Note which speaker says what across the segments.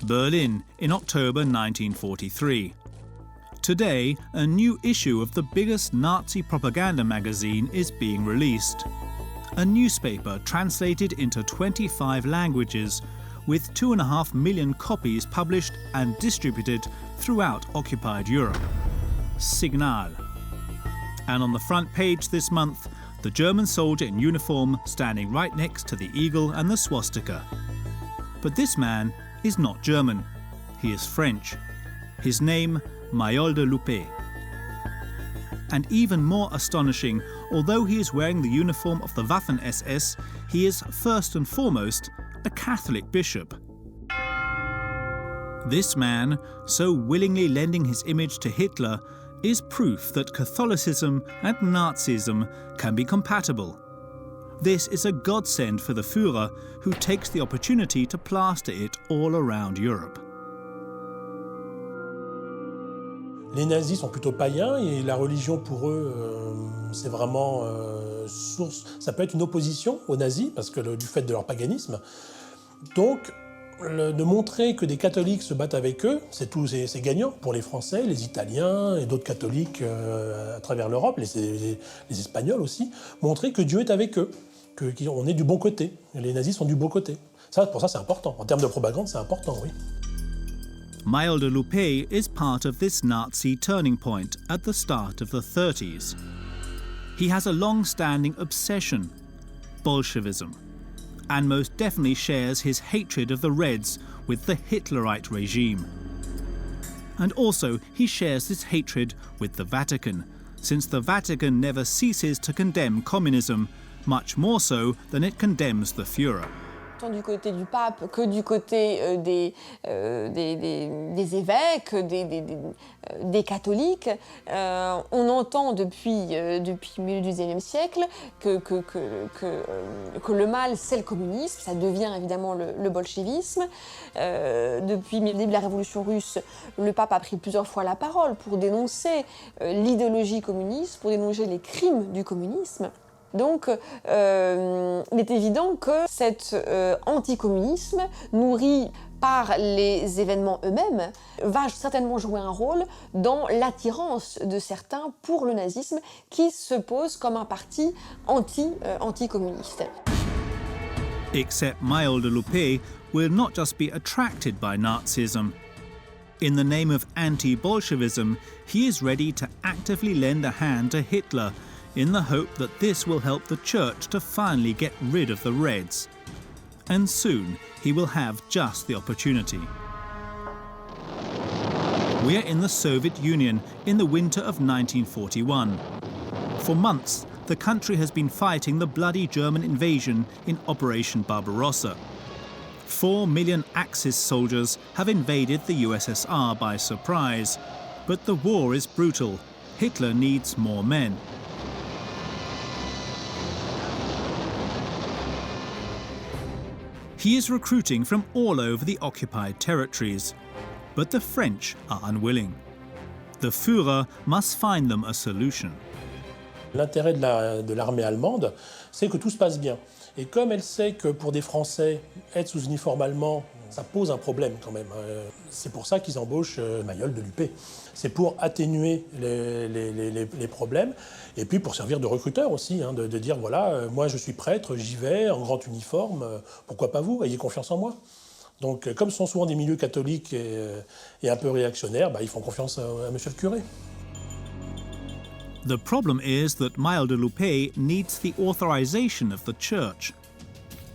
Speaker 1: Berlin in October 1943. Today, a new issue of the biggest Nazi propaganda magazine is being released. A newspaper translated into 25 languages, with 2.5 million copies published and distributed throughout occupied Europe. Signal. And on the front page this month, the German soldier in uniform standing right next to the eagle and the swastika. But this man is not German. He is French. His name, Mayol de Loupé. And even more astonishing, although he is wearing the uniform of the Waffen-SS, he is first and foremost a Catholic bishop. This man, so willingly lending his image to Hitler, is proof that Catholicism and Nazism can be compatible. This is a godsend for the Führer, who takes the opportunity to plaster it all around Europe.
Speaker 2: Les nazis sont plutôt païens et la religion pour eux, c'est vraiment source. Ça peut être une opposition aux nazis parce que du fait de leur paganisme. Donc, de montrer que des catholiques se battent avec eux, c'est gagnant pour les Français, les Italiens et d'autres catholiques à travers l'Europe, les Espagnols aussi. Montrer que Dieu est avec eux, qu'on est du bon côté. Les nazis sont du bon côté. Pour ça, c'est important. En termes de propagande, c'est important, oui.
Speaker 1: Mayol de Loupé is part of this Nazi turning point at the start of the 30s. He has a long-standing obsession, Bolshevism, and most definitely shares his hatred of the Reds with the Hitlerite regime. And also he shares this hatred with the Vatican, since the Vatican never ceases to condemn communism, much more so than it condemns the Führer.
Speaker 3: Tant du côté du pape que du côté des évêques, des catholiques. On entend depuis le milieu du XIXe siècle que le mal, c'est le communisme. Ça devient évidemment le bolchevisme. Depuis le début de la Révolution russe, le pape a pris plusieurs fois la parole pour dénoncer l'idéologie communiste, pour dénoncer les crimes du communisme. Donc, il est évident que cet anticommunisme, nourri par les événements eux-mêmes, va certainement jouer un rôle dans l'attirance de certains pour le nazisme, qui se pose comme un parti anticommuniste.
Speaker 1: Except Mayol de Loupé will not just be attracted by Nazism. In the name of anti-Bolshevism, he is ready to actively lend a hand to Hitler, in the hope that this will help the Church to finally get rid of the Reds. And soon he will have just the opportunity. We are in the Soviet Union in the winter of 1941. For months, the country has been fighting the bloody German invasion in Operation Barbarossa. 4 million Axis soldiers have invaded the USSR by surprise. But the war is brutal. Hitler needs more men. He is recruiting from all over the occupied territories, but the French are unwilling. The Führer must find them a solution.
Speaker 2: L'intérêt de l'armée allemande, c'est que tout se passe bien. Et comme elle sait que pour des Français, être sous uniforme allemand, ça pose un problème quand même. C'est pour ça qu'ils embauchent Mayol de Loupé. C'est pour atténuer les problèmes et puis pour servir de recruteur aussi, de dire voilà, moi je suis prêtre, j'y vais en grand uniforme, pourquoi pas vous, ayez confiance en moi. Donc comme ce sont souvent des milieux catholiques et un peu réactionnaires, ils font confiance à monsieur le curé.
Speaker 1: The problem is that Mayol de Loupé needs the authorization of the Church.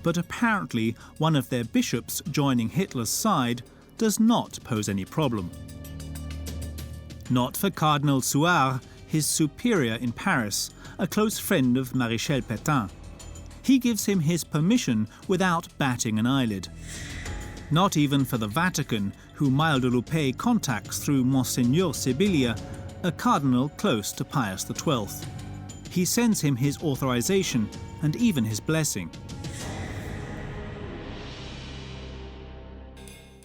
Speaker 1: But apparently one of their bishops joining Hitler's side does not pose any problem. Not for Cardinal Suard, his superior in Paris, a close friend of Maréchal Pétain. He gives him his permission without batting an eyelid. Not even for the Vatican, who Mayol de Loupé contacts through Monseigneur Sibilia, a cardinal close to Pius XII. He sends him his authorization and even his blessing.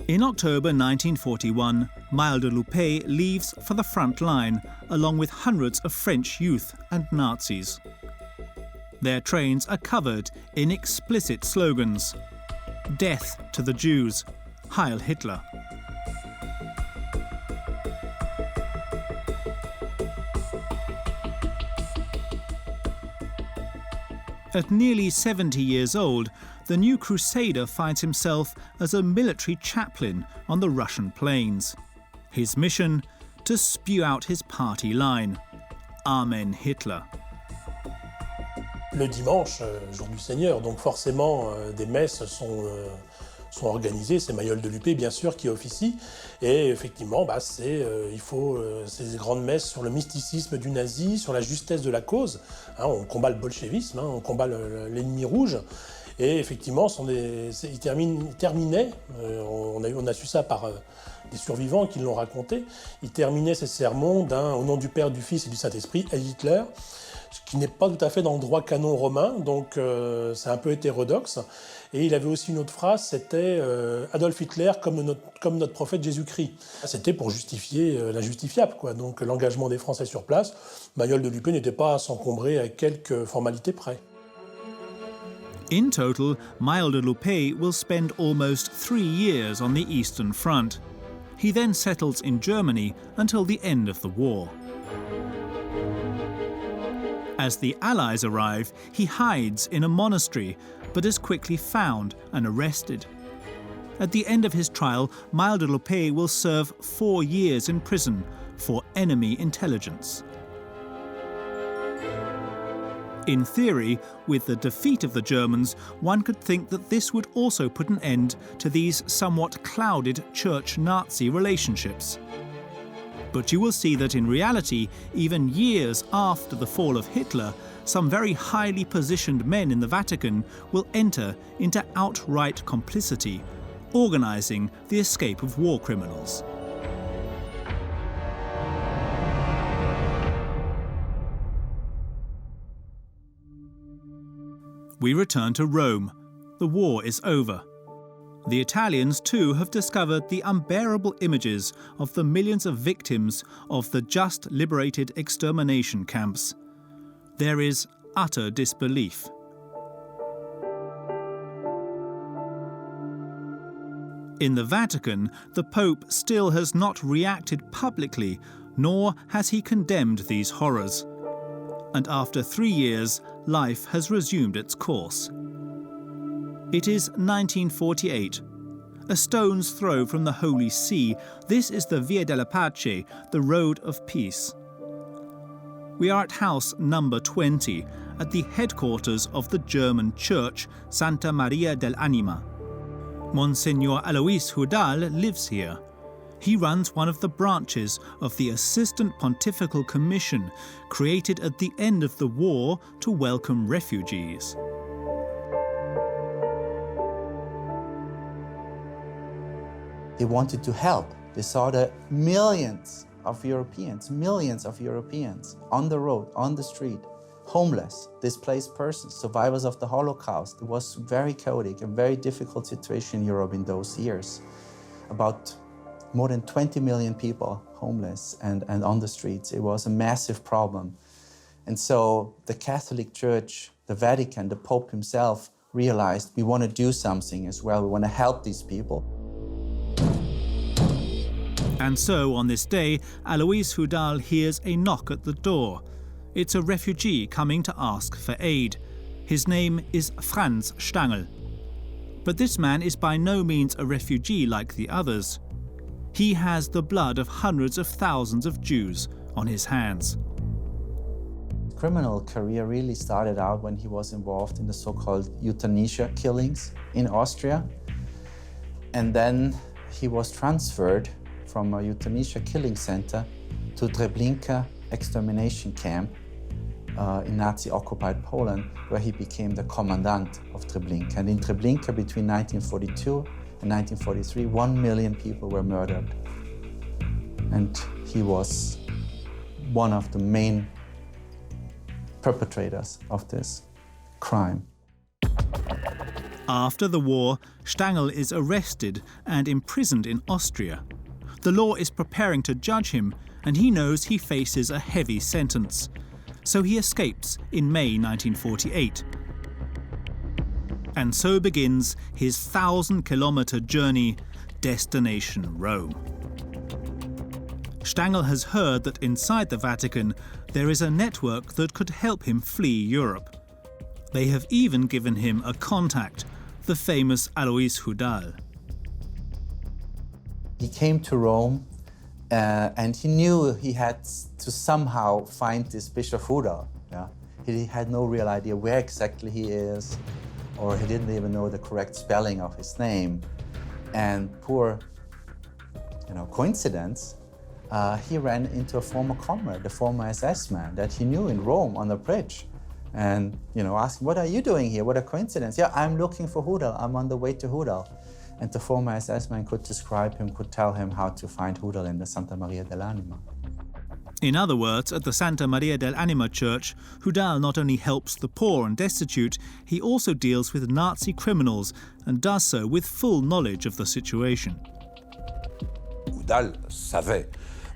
Speaker 1: In October 1941, Mayol de Loupé leaves for the front line, along with hundreds of French youth and Nazis. Their trains are covered in explicit slogans: "Death to the Jews," "Heil Hitler." At nearly 70 years old, the new crusader finds himself as a military chaplain on the Russian plains. His mission? To spew out his party line. Amen Hitler.
Speaker 2: Le dimanche, jour du Seigneur, donc forcément des messes sont organisées, c'est Mayol de Lupé bien sûr qui officie, et effectivement il faut ces grandes messes sur le mysticisme du nazi, sur la justesse de la cause, hein, on combat le bolchevisme, hein, on combat l'ennemi rouge, et effectivement ils terminaient, on a su ça par des survivants qui l'ont raconté, ils terminaient ces sermons au nom du Père, du Fils et du Saint-Esprit, à Hitler, ce qui n'est pas tout à fait dans le droit canon romain, donc c'est un peu hétérodoxe. Et il avait aussi une autre phrase, c'était Adolf Hitler comme notre prophète Jésus-Christ. C'était pour justifier l'injustifiable, quoi. Donc l'engagement des Français sur place, Mayol de Lupé n'était pas à s'encombrer à quelques formalités près.
Speaker 1: In total, Mayol de Lupé will spend almost 3 years on the Eastern Front. He then settles in Germany until the end of the war. As the Allies arrive, he hides in a monastery, but is quickly found and arrested. At the end of his trial, Mayol de Lupé will serve 4 years in prison for enemy intelligence. In theory, with the defeat of the Germans, one could think that this would also put an end to these somewhat clouded Church-Nazi relationships. But you will see that in reality, even years after the fall of Hitler, some very highly positioned men in the Vatican will enter into outright complicity, organising the escape of war criminals. We return to Rome. The war is over. The Italians too have discovered the unbearable images of the millions of victims of the just liberated extermination camps. There is utter disbelief. In the Vatican, the Pope still has not reacted publicly, nor has he condemned these horrors. And after 3 years, life has resumed its course. It is 1948. A stone's throw from the Holy See, this is the Via della Pace, the Road of Peace. We are at house number 20, at the headquarters of the German church, Santa Maria dell'Anima. Monsignor Alois Hudal lives here. He runs one of the branches of the Assistant Pontifical Commission, created at the end of the war to welcome refugees.
Speaker 4: They wanted to help. They saw the millions of Europeans on the road, on the street, homeless, displaced persons, survivors of the Holocaust. It was very chaotic and very difficult situation in Europe in those years. About more than 20 million people homeless and on the streets. It was a massive problem. And so the Catholic Church, the Vatican, the Pope himself realized we want to do something as well. We want to help these people.
Speaker 1: And so, on this day, Alois Hudal hears a knock at the door. It's a refugee coming to ask for aid. His name is Franz Stangl. But this man is by no means a refugee like the others. He has the blood of hundreds of thousands of Jews on his hands.
Speaker 4: His criminal career really started out when he was involved in the so-called euthanasia killings in Austria. And then he was transferred from a euthanasia killing center to Treblinka extermination camp in Nazi-occupied Poland, where he became the commandant of Treblinka. And in Treblinka, between 1942 and 1943, 1 million people were murdered. And he was one of the main perpetrators of this crime.
Speaker 1: After the war, Stangl is arrested and imprisoned in Austria. The law is preparing to judge him, and he knows he faces a heavy sentence. So he escapes in May 1948. And so begins his 1,000-kilometre journey, destination Rome. Stangl has heard that inside the Vatican there is a network that could help him flee Europe. They have even given him a contact, the famous Alois Hudal.
Speaker 4: He came to Rome and he knew he had to somehow find this Bishop Hudal. Yeah? He had no real idea where exactly he is, or he didn't even know the correct spelling of his name. And poor, coincidence, he ran into a former comrade, a former SS man that he knew in Rome on the bridge. And, asked, what are you doing here? What a coincidence. Yeah, I'm looking for Hudal. I'm on the way to Hudal. And the former SS man could describe him, could tell him how to find Hudal in the Santa Maria dell'Anima.
Speaker 1: In other words, at the Santa Maria dell'Anima church, Hudal not only helps the poor and destitute, he also deals with Nazi criminals and does so with full knowledge of the situation.
Speaker 5: Hudal savait.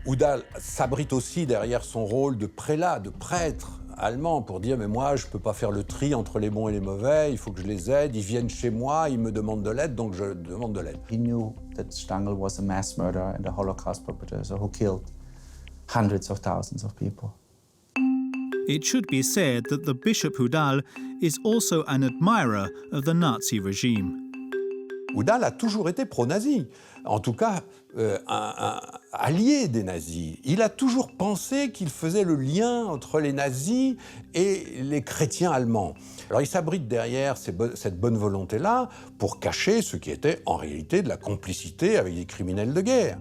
Speaker 5: Hudal s'abrite aussi derrière son rôle de prélat, de prêtre allemand pour dire « mais moi, je ne peux pas faire le tri entre les bons et les mauvais, il faut que je les aide, ils viennent chez moi, ils me demandent de l'aide, donc je demande de l'aide ».
Speaker 4: He knew that Stangl was a mass murderer and a Holocaust perpetrator who killed hundreds of thousands of people.
Speaker 1: It should be said that the Bishop Hudal is also an admirer of the Nazi regime.
Speaker 5: Hudal a toujours été pro-nazi, en tout cas un allié des nazis. Il a toujours pensé qu'il faisait le lien entre les nazis et les chrétiens allemands. Alors il s'abrite derrière cette bonne volonté-là pour cacher ce qui était en réalité de la complicité avec des criminels de guerre.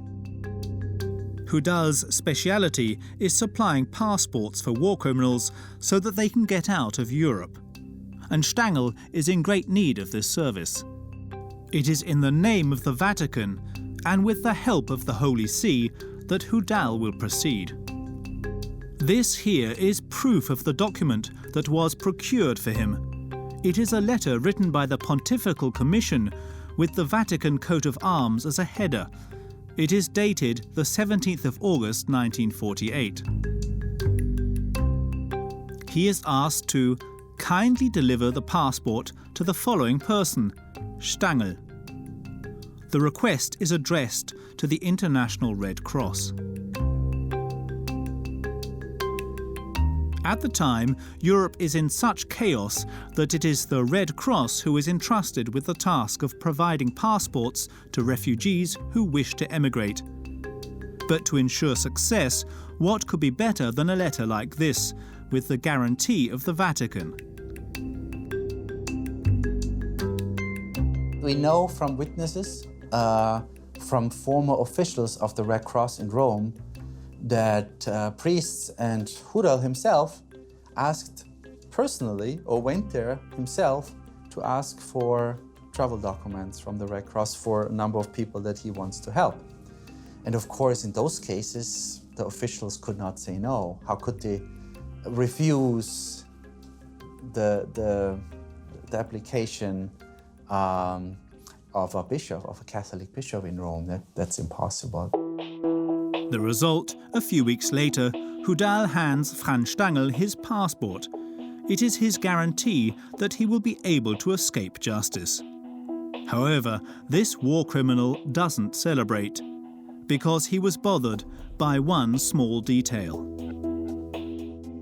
Speaker 1: Hudal's speciality is supplying passports for war criminals so that they can get out of Europe. And Stangl is in great need of this service. It is in the name of the Vatican and with the help of the Holy See that Hudal will proceed. This here is proof of the document that was procured for him. It is a letter written by the Pontifical Commission with the Vatican coat of arms as a header. It is dated the 17th of August 1948. He is asked to kindly deliver the passport to the following person, Stangl. The request is addressed to the International Red Cross. At the time, Europe is in such chaos that it is the Red Cross who is entrusted with the task of providing passports to refugees who wish to emigrate. But to ensure success, what could be better than a letter like this, with the guarantee of the Vatican?
Speaker 4: We know from witnesses, from former officials of the Red Cross in Rome, that priests and Hudal himself asked personally, or went there himself, to ask for travel documents from the Red Cross for a number of people that he wants to help. And of course, in those cases, the officials could not say no. How could they refuse the application of a bishop, of a Catholic bishop in Rome? That's impossible.
Speaker 1: The result, a few weeks later, Hudal hands Franz Stangl his passport. It is his guarantee that he will be able to escape justice. However, this war criminal doesn't celebrate, because he was bothered by one small detail.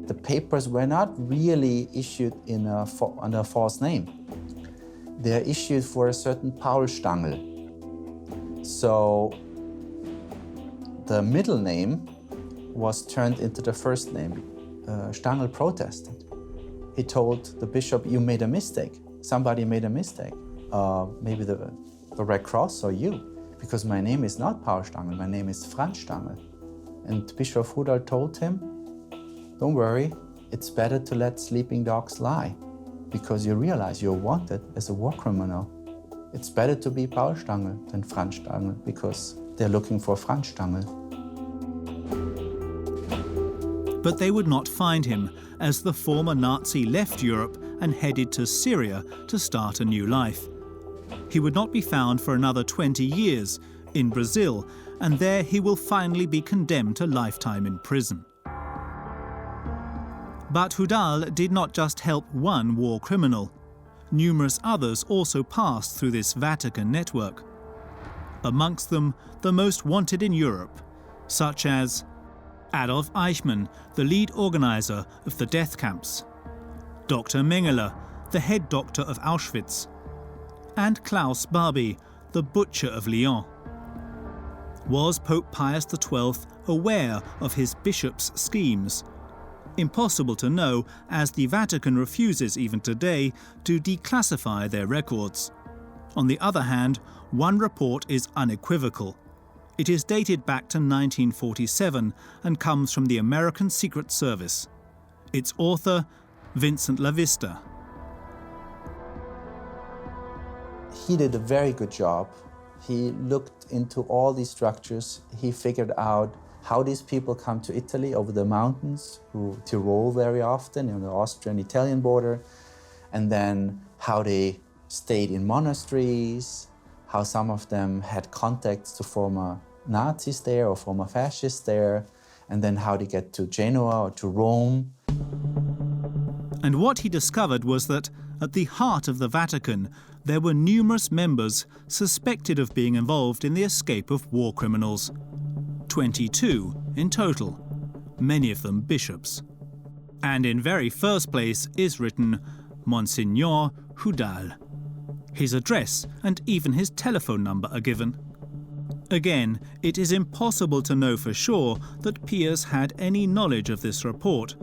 Speaker 4: The papers were not really issued under a false name. They are issued for a certain Paul Stangl. So the middle name was turned into the first name. Stangl protested. He told the bishop, you made a mistake. Somebody made a mistake. Maybe the Red Cross or you, because my name is not Paul Stangl, my name is Franz Stangl. And Bishop Hudal told him, don't worry, it's better to let sleeping dogs lie, because you realize you're wanted as a war criminal. It's better to be Paul Stangl than Franz Stangl, because they're looking for Franz Stangl.
Speaker 1: But they would not find him, as the former Nazi left Europe and headed to Syria to start a new life. He would not be found for another 20 years in Brazil, and there he will finally be condemned to lifetime in prison. But Hudal did not just help one war criminal. Numerous others also passed through this Vatican network. Amongst them, the most wanted in Europe, such as Adolf Eichmann, the lead organizer of the death camps; Dr. Mengele, the head doctor of Auschwitz, and Klaus Barbie, the butcher of Lyon. Was Pope Pius XII aware of his bishop's schemes? Impossible to know, as the Vatican refuses even today to declassify their records. On the other hand, one report is unequivocal. It is dated back to 1947 and comes from the American Secret Service. Its author, Vincent LaVista.
Speaker 4: He did a very good job. He looked into all these structures. He figured out how these people come to Italy over the mountains, to Tyrol very often, on the Austrian-Italian border, and then how they stayed in monasteries, how some of them had contacts to former Nazis there or former fascists there, and then how they get to Genoa or to Rome.
Speaker 1: And what he discovered was that at the heart of the Vatican, there were numerous members suspected of being involved in the escape of war criminals. 22 in total, many of them bishops. And in very first place is written Monsignor Houdal. His address and even his telephone number are given. Again, it is impossible to know for sure that Pius had any knowledge of this report,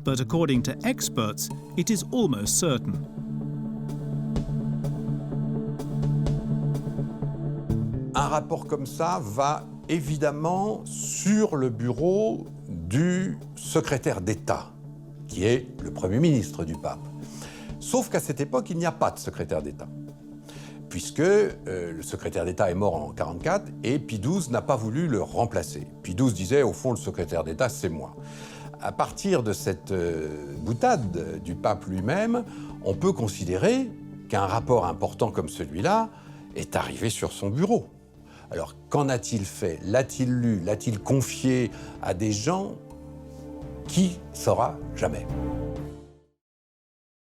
Speaker 1: but according to experts, it is almost certain.
Speaker 5: Un rapport comme ça va évidemment sur le bureau du secrétaire d'État, qui est le Premier ministre du pape. Sauf qu'à cette époque, il n'y a pas de secrétaire d'État, puisque le secrétaire d'État est mort en 1944 et Pie XII n'a pas voulu le remplacer. Pie XII disait, au fond, le secrétaire d'État, c'est moi. À partir de cette boutade du pape lui-même, on peut considérer qu'un rapport important comme celui-là est arrivé sur son bureau. Alors, qu'en a-t-il fait? L'a-t-il lu? L'a-t-il confié à des gens? Qui saura jamais?